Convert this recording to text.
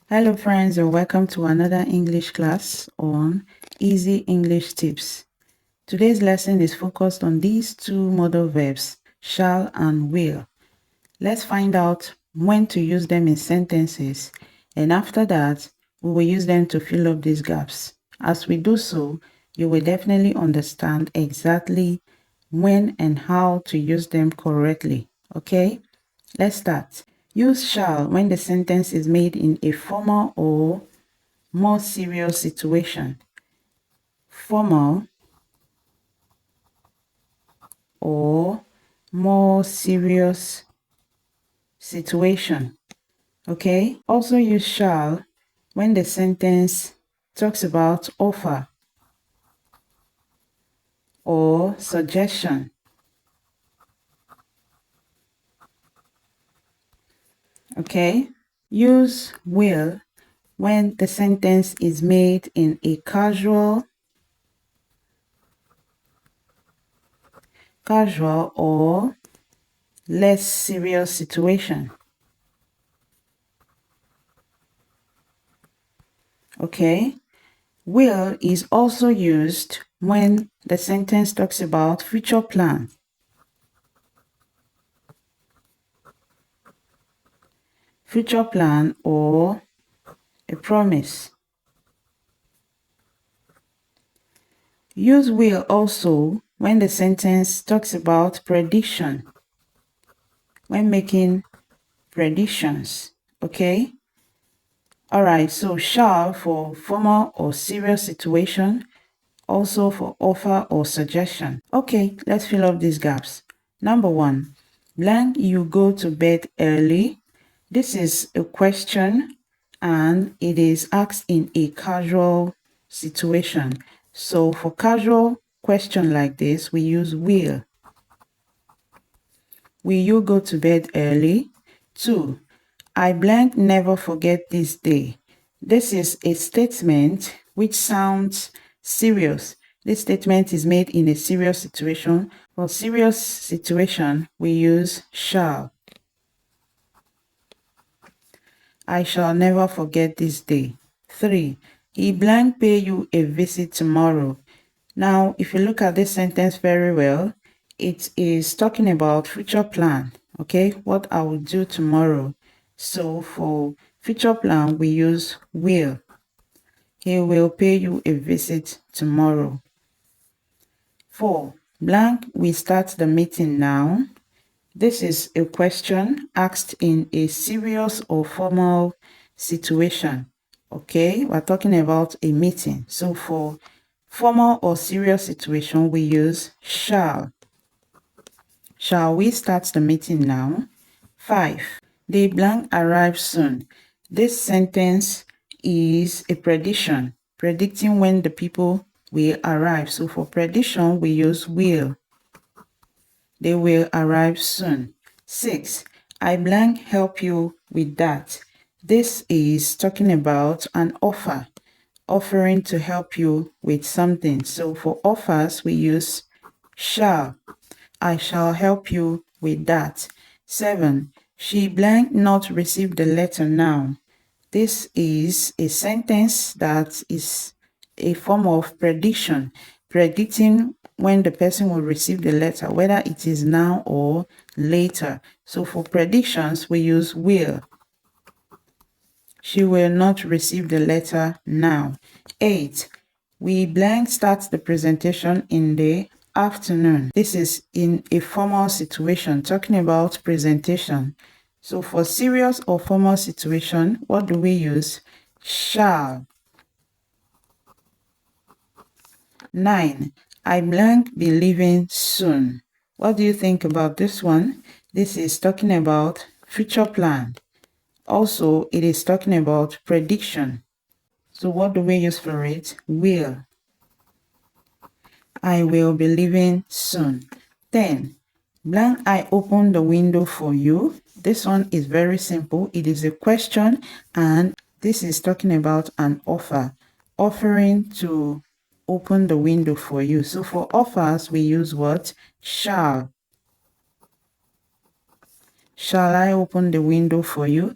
Hello friends, and welcome to another English class on Easy English Tips. Today's lesson is focused on these two modal verbs, shall and will. Let's find out when to use them in sentences, and after that, we will use them to fill up these gaps. As we do so, you will definitely understand exactly when and how to use them correctly. Okay? Let's start. Use shall when the sentence is made in a formal or more serious situation. Formal or more serious situation. Okay? Also use shall when the sentence talks about offer or suggestion. Okay? Use will when the sentence is made in a casual or less serious situation. Okay? Will is also used when the sentence talks about future plan. Future plan or a promise. Use will also when the sentence talks about prediction. When making predictions. Okay? Alright, so shall for formal or serious situation, also for offer or suggestion. Okay, let's fill up these gaps. Number 1, blank you go to bed early. This is a question and it is asked in a casual situation. So for casual question like this, we use will. Will you go to bed early? 2, I blank never forget this day. This is a statement which sounds serious. This statement is made in a serious situation. For serious situation, we use shall. I shall never forget this day. 3, he blank pay you a visit tomorrow. Now, if you look at this sentence very well, it is talking about future plan. Okay, what I will do tomorrow. So for future plan, we use will. He will pay you a visit tomorrow. 4, blank, we start the meeting now. This is a question asked in a serious or formal situation. Okay, we're talking about a meeting. So for formal or serious situation, we use shall. Shall we start the meeting now? 5, the blank arrive soon. This sentence is a prediction, predicting when the people will arrive. So for prediction, we use will. They will arrive soon. 6, I blank help you with that. This is talking about an offer, offering to help you with something. So for offers, we use shall. I shall help you with that. 7, she blank not receive the letter now. This is a sentence that is a form of prediction, predicting when the person will receive the letter, whether it is now or later. So for predictions, we use will. She will not receive the letter now. 8, we blank start the presentation in the afternoon. This is in a formal situation, talking about presentation. So for serious or formal situation, what do we use? Shall. 9, I blank be leaving soon. What do you think about this one? This is talking about future plan. Also, it is talking about prediction. So what do we use for it? Will. I will be leaving soon. 10, blank I open the window for you. This one is very simple. It is a question and this is talking about an offer, offering to open the window for you. So for offers, we use what? Shall. Shall I open the window for you?